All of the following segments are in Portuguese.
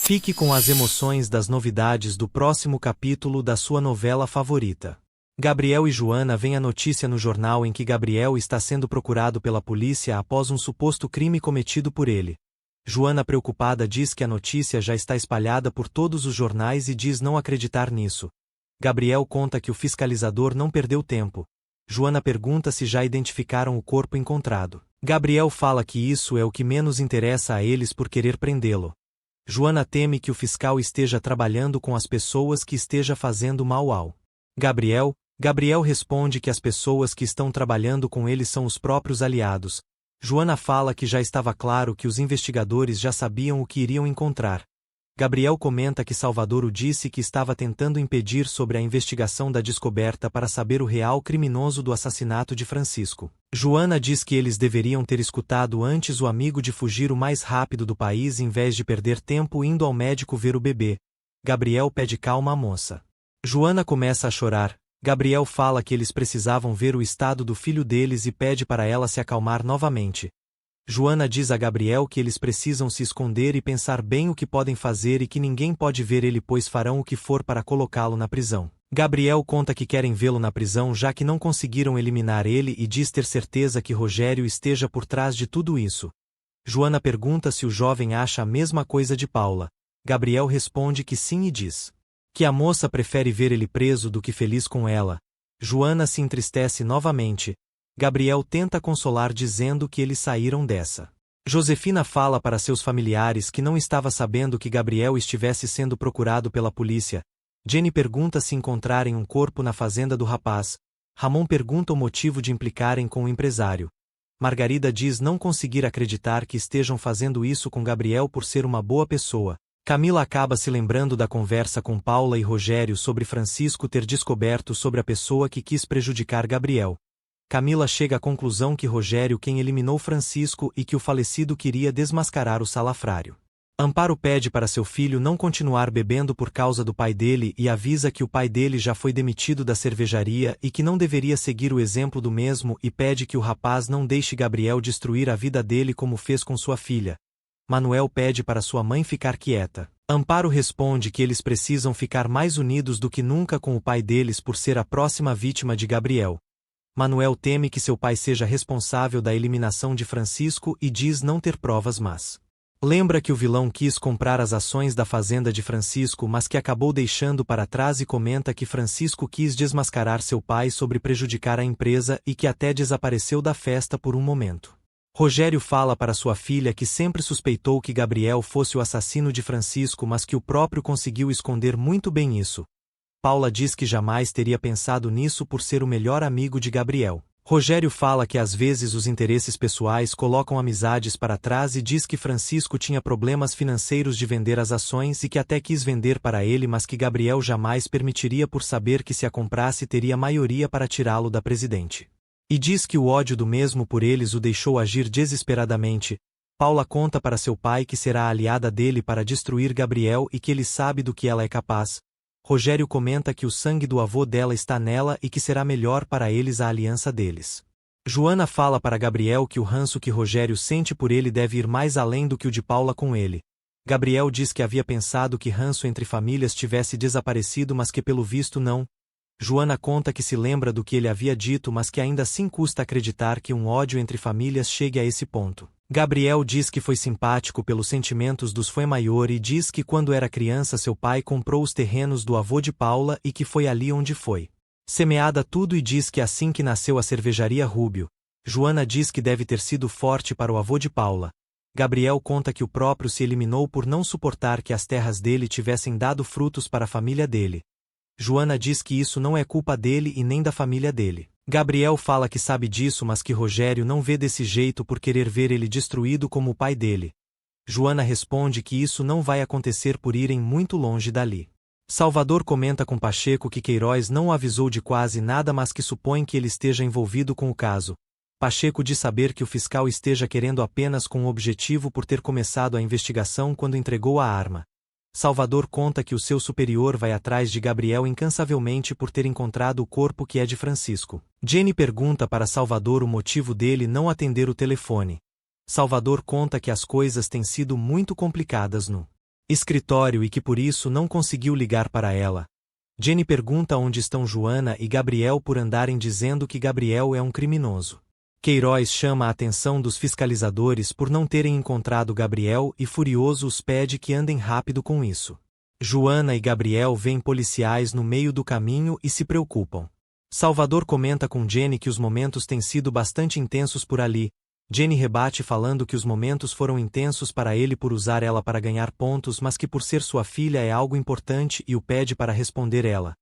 Fique com as emoções das novidades do próximo capítulo da sua novela favorita. Gabriel e Joana veem a notícia no jornal em que Gabriel está sendo procurado pela polícia após um suposto crime cometido por ele. Joana, preocupada, diz que a notícia já está espalhada por todos os jornais e diz não acreditar nisso. Gabriel conta que o fiscalizador não perdeu tempo. Joana pergunta se já identificaram o corpo encontrado. Gabriel fala que isso é o que menos interessa a eles por querer prendê-lo. Joana teme que o fiscal esteja trabalhando com as pessoas que esteja fazendo mal ao Gabriel responde que as pessoas que estão trabalhando com ele são os próprios aliados. Joana fala que já estava claro que os investigadores já sabiam o que iriam encontrar. Gabriel comenta que Salvador o disse que estava tentando impedir sobre a investigação da descoberta para saber o real criminoso do assassinato de Francisco. Joana diz que eles deveriam ter escutado antes o amigo de fugir o mais rápido do país em vez de perder tempo indo ao médico ver o bebê. Gabriel pede calma à moça. Joana começa a chorar. Gabriel fala que eles precisavam ver o estado do filho deles e pede para ela se acalmar novamente. Joana diz a Gabriel que eles precisam se esconder e pensar bem o que podem fazer e que ninguém pode ver ele pois farão o que for para colocá-lo na prisão. Gabriel conta que querem vê-lo na prisão já que não conseguiram eliminar ele e diz ter certeza que Rogério esteja por trás de tudo isso. Joana pergunta se o jovem acha a mesma coisa de Paula. Gabriel responde que sim e diz que a moça prefere ver ele preso do que feliz com ela. Joana se entristece novamente. Gabriel tenta consolar dizendo que eles saíram dessa. Josefina fala para seus familiares que não estava sabendo que Gabriel estivesse sendo procurado pela polícia. Jenny pergunta se encontrarem um corpo na fazenda do rapaz. Ramon pergunta o motivo de implicarem com o empresário. Margarida diz não conseguir acreditar que estejam fazendo isso com Gabriel por ser uma boa pessoa. Camila acaba se lembrando da conversa com Paula e Rogério sobre Francisco ter descoberto sobre a pessoa que quis prejudicar Gabriel. Camila chega à conclusão que Rogério quem eliminou Francisco e que o falecido queria desmascarar o salafrário. Amparo pede para seu filho não continuar bebendo por causa do pai dele e avisa que o pai dele já foi demitido da cervejaria e que não deveria seguir o exemplo do mesmo e pede que o rapaz não deixe Gabriel destruir a vida dele como fez com sua filha. Manuel pede para sua mãe ficar quieta. Amparo responde que eles precisam ficar mais unidos do que nunca com o pai deles por ser a próxima vítima de Gabriel. Manuel teme que seu pai seja responsável da eliminação de Francisco e diz não ter provas mas lembra que o vilão quis comprar as ações da fazenda de Francisco mas que acabou deixando para trás e comenta que Francisco quis desmascarar seu pai sobre prejudicar a empresa e que até desapareceu da festa por um momento. Rogério fala para sua filha que sempre suspeitou que Gabriel fosse o assassino de Francisco mas que o próprio conseguiu esconder muito bem isso. Paula diz que jamais teria pensado nisso por ser o melhor amigo de Gabriel. Rogério fala que às vezes os interesses pessoais colocam amizades para trás e diz que Francisco tinha problemas financeiros de vender as ações e que até quis vender para ele mas que Gabriel jamais permitiria por saber que se a comprasse teria maioria para tirá-lo da presidente. E diz que o ódio do mesmo por eles o deixou agir desesperadamente. Paula conta para seu pai que será a aliada dele para destruir Gabriel e que ele sabe do que ela é capaz. Rogério comenta que o sangue do avô dela está nela e que será melhor para eles a aliança deles. Joana fala para Gabriel que o ranço que Rogério sente por ele deve ir mais além do que o de Paula com ele. Gabriel diz que havia pensado que ranço entre famílias tivesse desaparecido mas que pelo visto não. Joana conta que se lembra do que ele havia dito mas que ainda assim custa acreditar que um ódio entre famílias chegue a esse ponto. Gabriel diz que foi simpático pelos sentimentos dos Fuenmayor e diz que quando era criança seu pai comprou os terrenos do avô de Paula e que foi ali onde foi semeada tudo e diz que assim que nasceu a cervejaria Rúbio. Joana diz que deve ter sido forte para o avô de Paula. Gabriel conta que o próprio se eliminou por não suportar que as terras dele tivessem dado frutos para a família dele. Joana diz que isso não é culpa dele e nem da família dele. Gabriel fala que sabe disso mas que Rogério não vê desse jeito por querer ver ele destruído como o pai dele. Joana responde que isso não vai acontecer por irem muito longe dali. Salvador comenta com Pacheco que Queiroz não o avisou de quase nada mas que supõe que ele esteja envolvido com o caso. Pacheco diz saber que o fiscal esteja querendo apenas com o objetivo por ter começado a investigação quando entregou a arma. Salvador conta que o seu superior vai atrás de Gabriel incansavelmente por ter encontrado o corpo que é de Francisco. Jenny pergunta para Salvador o motivo dele não atender o telefone. Salvador conta que as coisas têm sido muito complicadas no escritório e que por isso não conseguiu ligar para ela. Jenny pergunta onde estão Joana e Gabriel por andarem dizendo que Gabriel é um criminoso. Queiroz chama a atenção dos fiscalizadores por não terem encontrado Gabriel e furioso os pede que andem rápido com isso. Joana e Gabriel veem policiais no meio do caminho e se preocupam. Salvador comenta com Jenny que os momentos têm sido bastante intensos por ali. Jenny rebate falando que os momentos foram intensos para ele por usar ela para ganhar pontos, mas que por ser sua filha é algo importante e o pede para responder ela.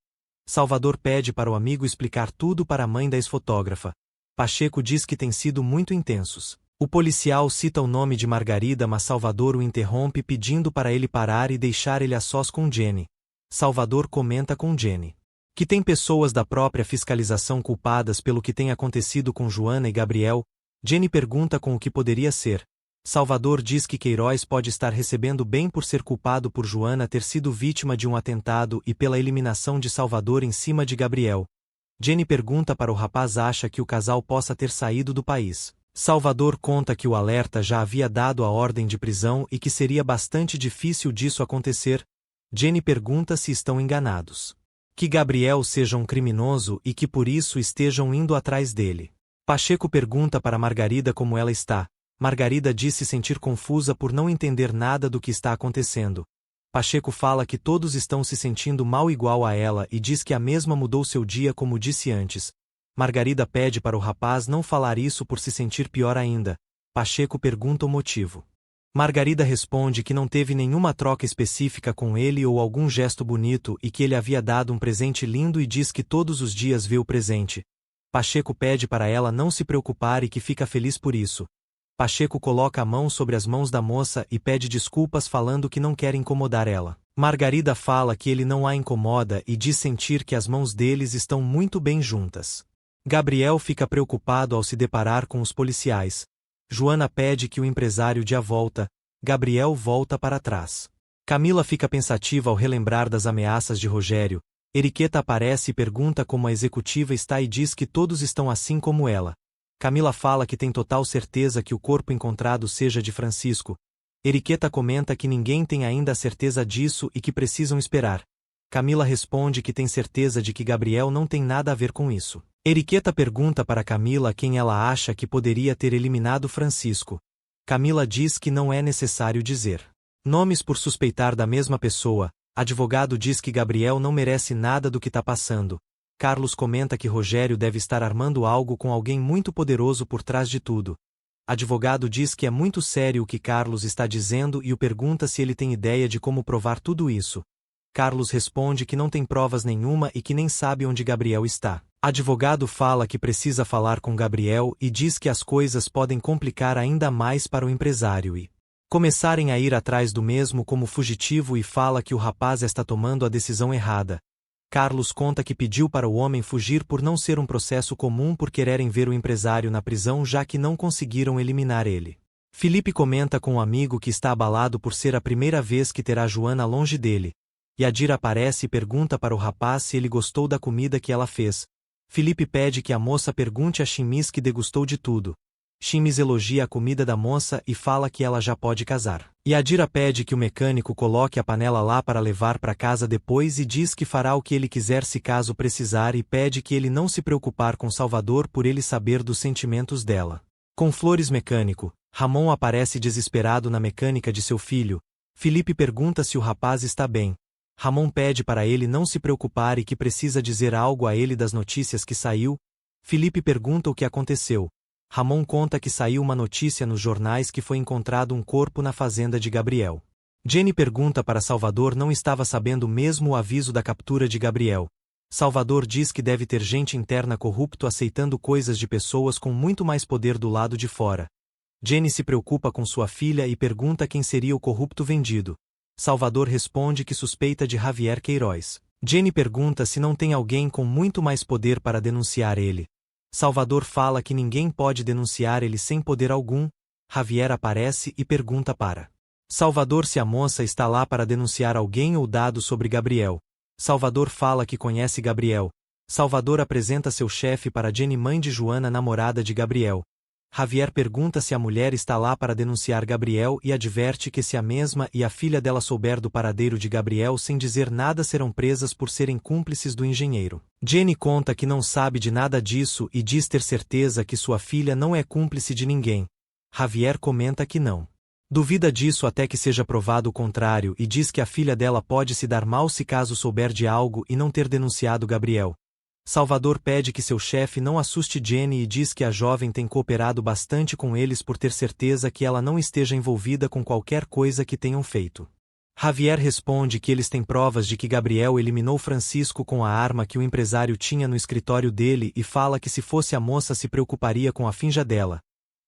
Salvador pede para o amigo explicar tudo para a mãe da ex-fotógrafa. Pacheco diz que têm sido muito intensos. O policial cita o nome de Margarida, mas Salvador o interrompe pedindo para ele parar e deixar ele a sós com Jenny. Salvador comenta com Jenny que tem pessoas da própria fiscalização culpadas pelo que tem acontecido com Joana e Gabriel. Jenny pergunta com o que poderia ser. Salvador diz que Queiroz pode estar recebendo bem por ser culpado por Joana ter sido vítima de um atentado e pela eliminação de Salvador em cima de Gabriel. Jenny pergunta para o rapaz acha que o casal possa ter saído do país. Salvador conta que o alerta já havia dado a ordem de prisão e que seria bastante difícil disso acontecer. Jenny pergunta se estão enganados. Que Gabriel seja um criminoso e que por isso estejam indo atrás dele. Pacheco pergunta para Margarida como ela está. Margarida diz se sentir confusa por não entender nada do que está acontecendo. Pacheco fala que todos estão se sentindo mal igual a ela e diz que a mesma mudou seu dia como disse antes. Margarida pede para o rapaz não falar isso por se sentir pior ainda. Pacheco pergunta o motivo. Margarida responde que não teve nenhuma troca específica com ele ou algum gesto bonito e que ele havia dado um presente lindo e diz que todos os dias vê o presente. Pacheco pede para ela não se preocupar e que fica feliz por isso. Pacheco coloca a mão sobre as mãos da moça e pede desculpas falando que não quer incomodar ela. Margarida fala que ele não a incomoda e diz sentir que as mãos deles estão muito bem juntas. Gabriel fica preocupado ao se deparar com os policiais. Joana pede que o empresário dê a volta. Gabriel volta para trás. Camila fica pensativa ao relembrar das ameaças de Rogério. Eriqueta aparece e pergunta como a executiva está e diz que todos estão assim como ela. Camila fala que tem total certeza que o corpo encontrado seja de Francisco. Eriqueta comenta que ninguém tem ainda a certeza disso e que precisam esperar. Camila responde que tem certeza de que Gabriel não tem nada a ver com isso. Eriqueta pergunta para Camila quem ela acha que poderia ter eliminado Francisco. Camila diz que não é necessário dizer nomes por suspeitar da mesma pessoa. Advogado diz que Gabriel não merece nada do que está passando. Carlos comenta que Rogério deve estar armando algo com alguém muito poderoso por trás de tudo. Advogado diz que é muito sério o que Carlos está dizendo e o pergunta se ele tem ideia de como provar tudo isso. Carlos responde que não tem provas nenhuma e que nem sabe onde Gabriel está. Advogado fala que precisa falar com Gabriel e diz que as coisas podem complicar ainda mais para o empresário e começarem a ir atrás do mesmo como fugitivo e fala que o rapaz está tomando a decisão errada. Carlos conta que pediu para o homem fugir por não ser um processo comum por quererem ver o empresário na prisão já que não conseguiram eliminar ele. Felipe comenta com um amigo que está abalado por ser a primeira vez que terá Joana longe dele. Yadira aparece e pergunta para o rapaz se ele gostou da comida que ela fez. Felipe pede que a moça pergunte a Chimis que degustou de tudo. Chimis elogia a comida da moça e fala que ela já pode casar. Yadira pede que o mecânico coloque a panela lá para levar para casa depois e diz que fará o que ele quiser se caso precisar e pede que ele não se preocupar com Salvador por ele saber dos sentimentos dela. Com flores mecânico, Ramon aparece desesperado na mecânica de seu filho. Felipe pergunta se o rapaz está bem. Ramon pede para ele não se preocupar e que precisa dizer algo a ele das notícias que saiu. Felipe pergunta o que aconteceu. Ramon conta que saiu uma notícia nos jornais que foi encontrado um corpo na fazenda de Gabriel. Jenny pergunta para Salvador não estava sabendo mesmo o aviso da captura de Gabriel. Salvador diz que deve ter gente interna corrupto aceitando coisas de pessoas com muito mais poder do lado de fora. Jenny se preocupa com sua filha e pergunta quem seria o corrupto vendido. Salvador responde que suspeita de Javier Queiroz. Jenny pergunta se não tem alguém com muito mais poder para denunciar ele. Salvador fala que ninguém pode denunciar ele sem poder algum. Javier aparece e pergunta para Salvador se a moça está lá para denunciar alguém ou dados sobre Gabriel. Salvador fala que conhece Gabriel. Salvador apresenta seu chefe para Jenny, mãe de Joana, namorada de Gabriel. Javier pergunta se a mulher está lá para denunciar Gabriel e adverte que se a mesma e a filha dela souber do paradeiro de Gabriel sem dizer nada serão presas por serem cúmplices do engenheiro. Jenny conta que não sabe de nada disso e diz ter certeza que sua filha não é cúmplice de ninguém. Javier comenta que não duvida disso até que seja provado o contrário e diz que a filha dela pode se dar mal se caso souber de algo e não ter denunciado Gabriel. Salvador pede que seu chefe não assuste Jenny e diz que a jovem tem cooperado bastante com eles por ter certeza que ela não esteja envolvida com qualquer coisa que tenham feito. Javier responde que eles têm provas de que Gabriel eliminou Francisco com a arma que o empresário tinha no escritório dele e fala que se fosse a moça se preocuparia com a finja dela.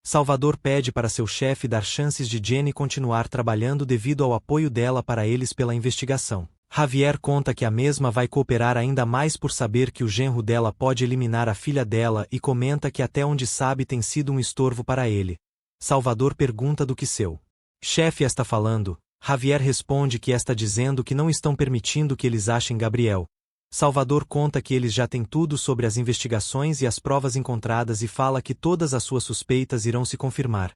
Salvador pede para seu chefe dar chances de Jenny continuar trabalhando devido ao apoio dela para eles pela investigação. Javier conta que a mesma vai cooperar ainda mais por saber que o genro dela pode eliminar a filha dela e comenta que até onde sabe tem sido um estorvo para ele. Salvador pergunta do que seu chefe está falando. Javier responde que está dizendo que não estão permitindo que eles achem Gabriel. Salvador conta que eles já têm tudo sobre as investigações e as provas encontradas e fala que todas as suas suspeitas irão se confirmar.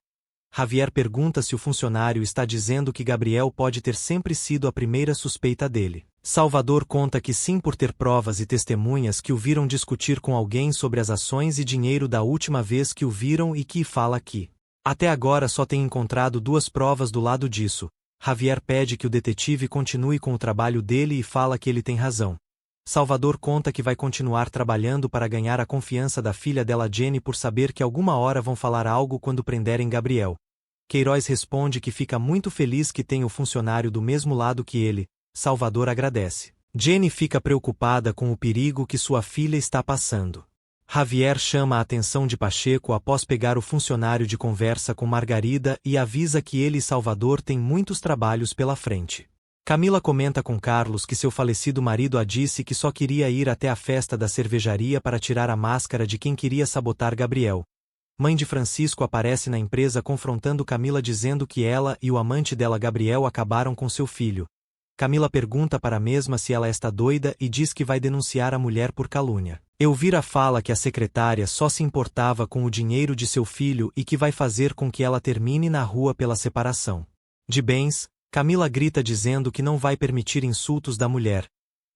Javier pergunta se o funcionário está dizendo que Gabriel pode ter sempre sido a primeira suspeita dele. Salvador conta que sim por ter provas e testemunhas que o viram discutir com alguém sobre as ações e dinheiro da última vez que o viram e que fala que até agora só tem encontrado 2 provas do lado disso. Javier pede que o detetive continue com o trabalho dele e fala que ele tem razão. Salvador conta que vai continuar trabalhando para ganhar a confiança da filha dela Jenny por saber que alguma hora vão falar algo quando prenderem Gabriel. Queiroz responde que fica muito feliz que tem o funcionário do mesmo lado que ele. Salvador agradece. Jenny fica preocupada com o perigo que sua filha está passando. Javier chama a atenção de Pacheco após pegar o funcionário de conversa com Margarida e avisa que ele e Salvador têm muitos trabalhos pela frente. Camila comenta com Carlos que seu falecido marido a disse que só queria ir até a festa da cervejaria para tirar a máscara de quem queria sabotar Gabriel. Mãe de Francisco aparece na empresa confrontando Camila dizendo que ela e o amante dela Gabriel acabaram com seu filho. Camila pergunta para a mesma se ela está doida e diz que vai denunciar a mulher por calúnia. Elvira fala que a secretária só se importava com o dinheiro de seu filho e que vai fazer com que ela termine na rua pela separação de bens. Camila grita dizendo que não vai permitir insultos da mulher.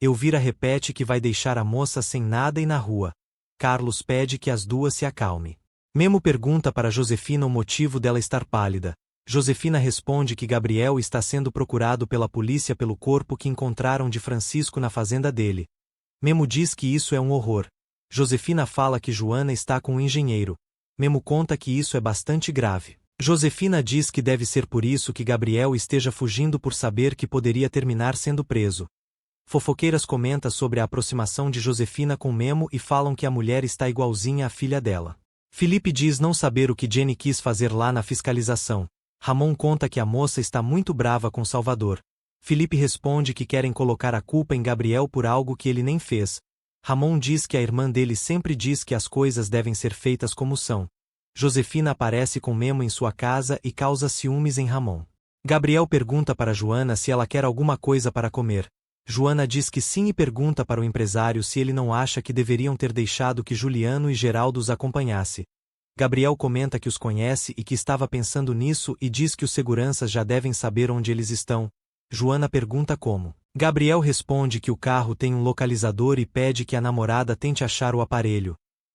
Elvira repete que vai deixar a moça sem nada e na rua. Carlos pede que as duas se acalmem. Memo pergunta para Josefina o motivo dela estar pálida. Josefina responde que Gabriel está sendo procurado pela polícia pelo corpo que encontraram de Francisco na fazenda dele. Memo diz que isso é um horror. Josefina fala que Joana está com um engenheiro. Memo conta que isso é bastante grave. Josefina diz que deve ser por isso que Gabriel esteja fugindo por saber que poderia terminar sendo preso. Fofoqueiras comentam sobre a aproximação de Josefina com Memo e falam que a mulher está igualzinha à filha dela. Felipe diz não saber o que Jenny quis fazer lá na fiscalização. Ramon conta que a moça está muito brava com Salvador. Felipe responde que querem colocar a culpa em Gabriel por algo que ele nem fez. Ramon diz que a irmã dele sempre diz que as coisas devem ser feitas como são. Josefina aparece com Memo em sua casa e causa ciúmes em Ramon. Gabriel pergunta para Joana se ela quer alguma coisa para comer. Joana diz que sim e pergunta para o empresário se ele não acha que deveriam ter deixado que Juliano e Geraldo os acompanhasse. Gabriel comenta que os conhece e que estava pensando nisso e diz que os seguranças já devem saber onde eles estão. Joana pergunta como. Gabriel responde que o carro tem um localizador e pede que a namorada tente achar o aparelho.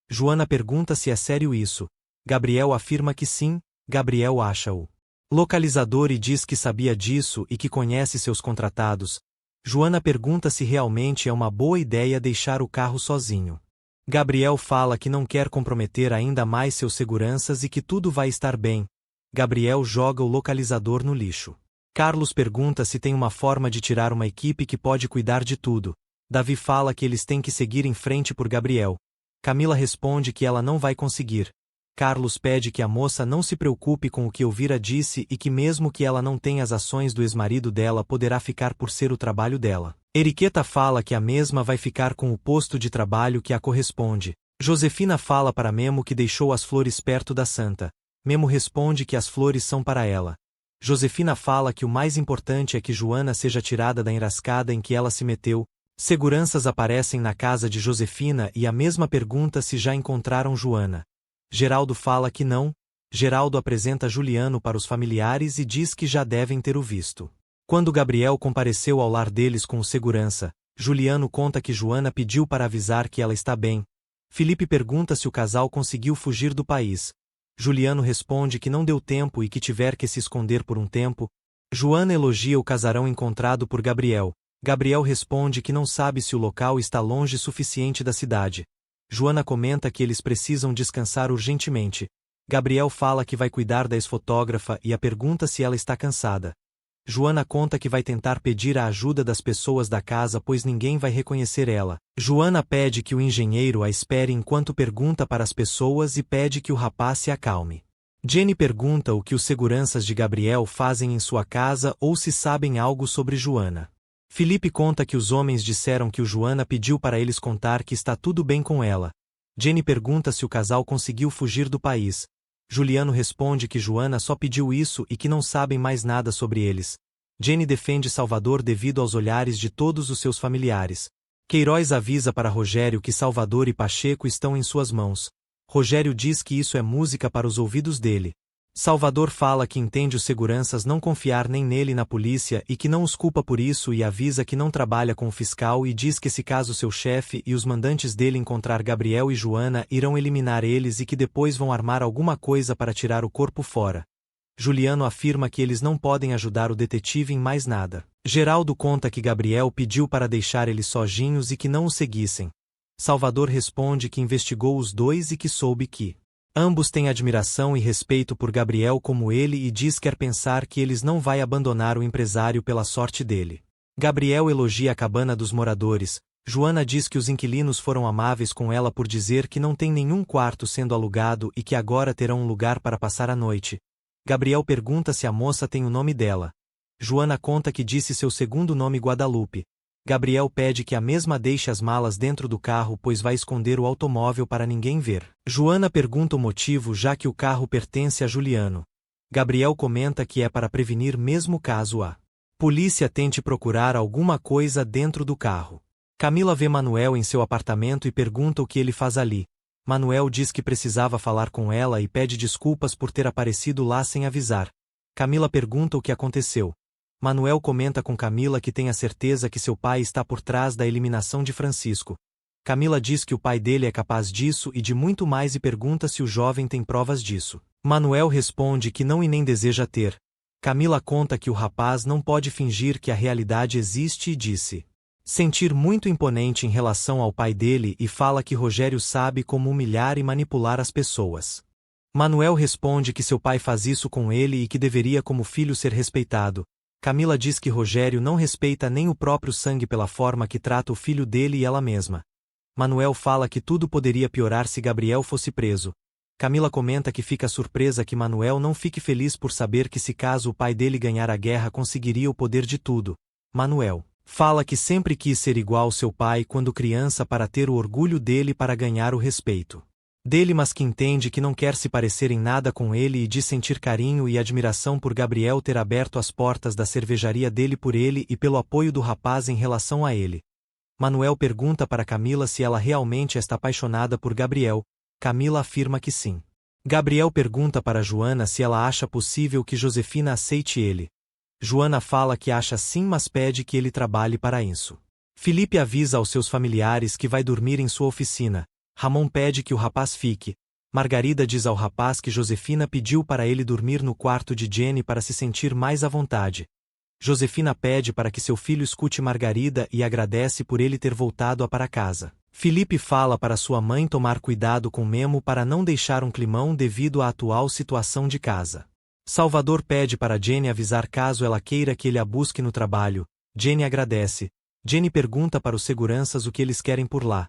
Joana pergunta se é sério isso. Gabriel afirma que sim. Gabriel acha o localizador e diz que sabia disso e que conhece seus contratados. Joana pergunta se realmente é uma boa ideia deixar o carro sozinho. Gabriel fala que não quer comprometer ainda mais seus seguranças e que tudo vai estar bem. Gabriel joga o localizador no lixo. Carlos pergunta se tem uma forma de tirar uma equipe que pode cuidar de tudo. Davi fala que eles têm que seguir em frente por Gabriel. Camila responde que ela não vai conseguir. Carlos pede que a moça não se preocupe com o que Elvira disse e que mesmo que ela não tenha as ações do ex-marido dela poderá ficar por ser o trabalho dela. Eriqueta fala que a mesma vai ficar com o posto de trabalho que a corresponde. Josefina fala para Memo que deixou as flores perto da santa. Memo responde que as flores são para ela. Josefina fala que o mais importante é que Joana seja tirada da enrascada em que ela se meteu. Seguranças aparecem na casa de Josefina e a mesma pergunta se já encontraram Joana. Geraldo fala que não. Geraldo apresenta Juliano para os familiares e diz que já devem ter o visto. Quando Gabriel compareceu ao lar deles com o segurança, Juliano conta que Joana pediu para avisar que ela está bem. Felipe pergunta se o casal conseguiu fugir do país. Juliano responde que não deu tempo e que tiver que se esconder por um tempo. Joana elogia o casarão encontrado por Gabriel. Gabriel responde que não sabe se o local está longe suficiente da cidade. Joana comenta que eles precisam descansar urgentemente. Gabriel fala que vai cuidar da ex-fotógrafa e a pergunta se ela está cansada. Joana conta que vai tentar pedir a ajuda das pessoas da casa pois ninguém vai reconhecer ela. Joana pede que o engenheiro a espere enquanto pergunta para as pessoas e pede que o rapaz se acalme. Jenny pergunta o que os seguranças de Gabriel fazem em sua casa ou se sabem algo sobre Joana. Felipe conta que os homens disseram que o Joana pediu para eles contar que está tudo bem com ela. Jenny pergunta se o casal conseguiu fugir do país. Juliano responde que Joana só pediu isso e que não sabem mais nada sobre eles. Jenny defende Salvador devido aos olhares de todos os seus familiares. Queiroz avisa para Rogério que Salvador e Pacheco estão em suas mãos. Rogério diz que isso é música para os ouvidos dele. Salvador fala que entende os seguranças não confiar nem nele na polícia e que não os culpa por isso e avisa que não trabalha com o fiscal e diz que se caso seu chefe e os mandantes dele encontrar Gabriel e Joana irão eliminar eles e que depois vão armar alguma coisa para tirar o corpo fora. Juliano afirma que eles não podem ajudar o detetive em mais nada. Geraldo conta que Gabriel pediu para deixar eles sozinhos e que não o seguissem. Salvador responde que investigou os dois e que soube que ambos têm admiração e respeito por Gabriel como ele e diz quer pensar que eles não vai abandonar o empresário pela sorte dele. Gabriel elogia a cabana dos moradores. Joana diz que os inquilinos foram amáveis com ela por dizer que não tem nenhum quarto sendo alugado e que agora terão um lugar para passar a noite. Gabriel pergunta se a moça tem o nome dela. Joana conta que disse seu segundo nome Guadalupe. Gabriel pede que a mesma deixe as malas dentro do carro pois vai esconder o automóvel para ninguém ver. Joana pergunta o motivo já que o carro pertence a Juliano. Gabriel comenta que é para prevenir mesmo caso a polícia tente procurar alguma coisa dentro do carro. Camila vê Manuel em seu apartamento e pergunta o que ele faz ali. Manuel diz que precisava falar com ela e pede desculpas por ter aparecido lá sem avisar. Camila pergunta o que aconteceu. Manuel comenta com Camila que tem a certeza que seu pai está por trás da eliminação de Francisco. Camila diz que o pai dele é capaz disso e de muito mais e pergunta se o jovem tem provas disso. Manuel responde que não e nem deseja ter. Camila conta que o rapaz não pode fingir que a realidade existe e disse sentir muito imponente em relação ao pai dele e fala que Rogério sabe como humilhar e manipular as pessoas. Manuel responde que seu pai faz isso com ele e que deveria como filho ser respeitado. Camila diz que Rogério não respeita nem o próprio sangue pela forma que trata o filho dele e ela mesma. Manuel fala que tudo poderia piorar se Gabriel fosse preso. Camila comenta que fica surpresa que Manuel não fique feliz por saber que se caso o pai dele ganhar a guerra conseguiria o poder de tudo. Manuel fala que sempre quis ser igual ao seu pai quando criança para ter o orgulho dele para ganhar o respeito dele, mas que entende que não quer se parecer em nada com ele e diz sentir carinho e admiração por Gabriel ter aberto as portas da cervejaria dele por ele e pelo apoio do rapaz em relação a ele. Manuel pergunta para Camila se ela realmente está apaixonada por Gabriel. Camila afirma que sim. Gabriel pergunta para Joana se ela acha possível que Josefina aceite ele. Joana fala que acha sim, mas pede que ele trabalhe para isso. Felipe avisa aos seus familiares que vai dormir em sua oficina. Ramon pede que o rapaz fique. Margarida diz ao rapaz que Josefina pediu para ele dormir no quarto de Jenny para se sentir mais à vontade. Josefina pede para que seu filho escute Margarida e agradece por ele ter voltado para casa. Felipe fala para sua mãe tomar cuidado com Memo para não deixar um climão devido à atual situação de casa. Salvador pede para Jenny avisar caso ela queira que ele a busque no trabalho. Jenny agradece. Jenny pergunta para os seguranças o que eles querem por lá.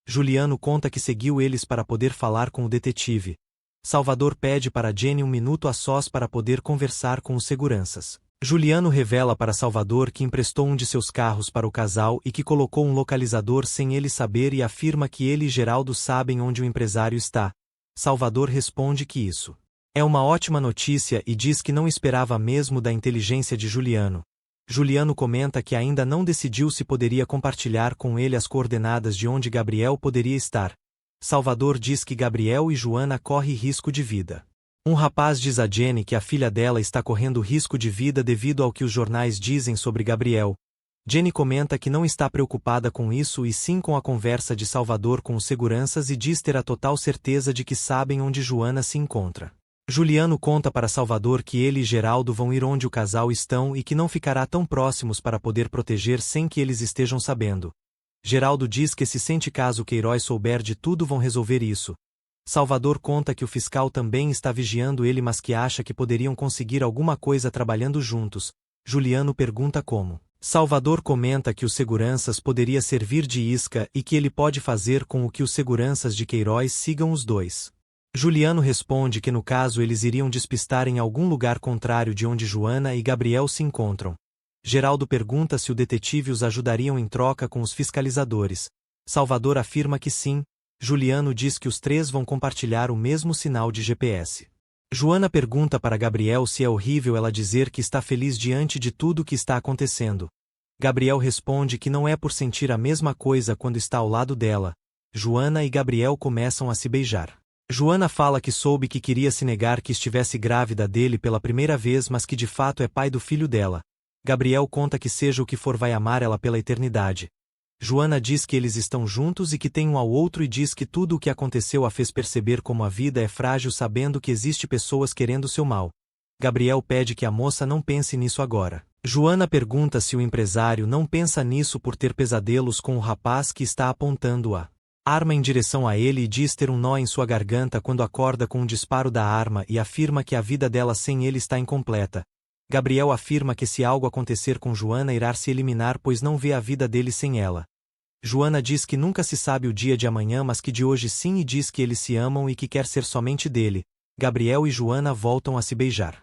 Juliano conta que seguiu eles para poder falar com o detetive. Salvador pede para Jenny um minuto a sós para poder conversar com os seguranças. Juliano revela para Salvador que emprestou um de seus carros para o casal e que colocou um localizador sem ele saber e afirma que ele e Geraldo sabem onde o empresário está. Salvador responde que isso é uma ótima notícia e diz que não esperava mesmo da inteligência de Juliano. Juliano comenta que ainda não decidiu se poderia compartilhar com ele as coordenadas de onde Gabriel poderia estar. Salvador diz que Gabriel e Joana correm risco de vida. Um rapaz diz a Jenny que a filha dela está correndo risco de vida devido ao que os jornais dizem sobre Gabriel. Jenny comenta que não está preocupada com isso e sim com a conversa de Salvador com os seguranças e diz ter a total certeza de que sabem onde Joana se encontra. Juliano conta para Salvador que ele e Geraldo vão ir onde o casal estão e que não ficará tão próximos para poder proteger sem que eles estejam sabendo. Geraldo diz que se sente caso Queiroz souber de tudo vão resolver isso. Salvador conta que o fiscal também está vigiando ele mas que acha que poderiam conseguir alguma coisa trabalhando juntos. Juliano pergunta como. Salvador comenta que os seguranças poderia servir de isca e que ele pode fazer com o que os seguranças de Queiroz sigam os dois. Juliano responde que no caso eles iriam despistar em algum lugar contrário de onde Joana e Gabriel se encontram. Geraldo pergunta se o detetive os ajudariam em troca com os fiscalizadores. Salvador afirma que sim. Juliano diz que os três vão compartilhar o mesmo sinal de GPS. Joana pergunta para Gabriel se é horrível ela dizer que está feliz diante de tudo o que está acontecendo. Gabriel responde que não é por sentir a mesma coisa quando está ao lado dela. Joana e Gabriel começam a se beijar. Joana fala que soube que queria se negar que estivesse grávida dele pela primeira vez mas que de fato é pai do filho dela. Gabriel conta que seja o que for vai amar ela pela eternidade. Joana diz que eles estão juntos e que têm um ao outro e diz que tudo o que aconteceu a fez perceber como a vida é frágil sabendo que existe pessoas querendo seu mal. Gabriel pede que a moça não pense nisso agora. Joana pergunta se o empresário não pensa nisso por ter pesadelos com o rapaz que está apontando a arma em direção a ele e diz ter um nó em sua garganta quando acorda com um disparo da arma e afirma que a vida dela sem ele está incompleta. Gabriel afirma que se algo acontecer com Joana irá se eliminar pois não vê a vida dele sem ela. Joana diz que nunca se sabe o dia de amanhã mas que de hoje sim e diz que eles se amam e que quer ser somente dele. Gabriel e Joana voltam a se beijar.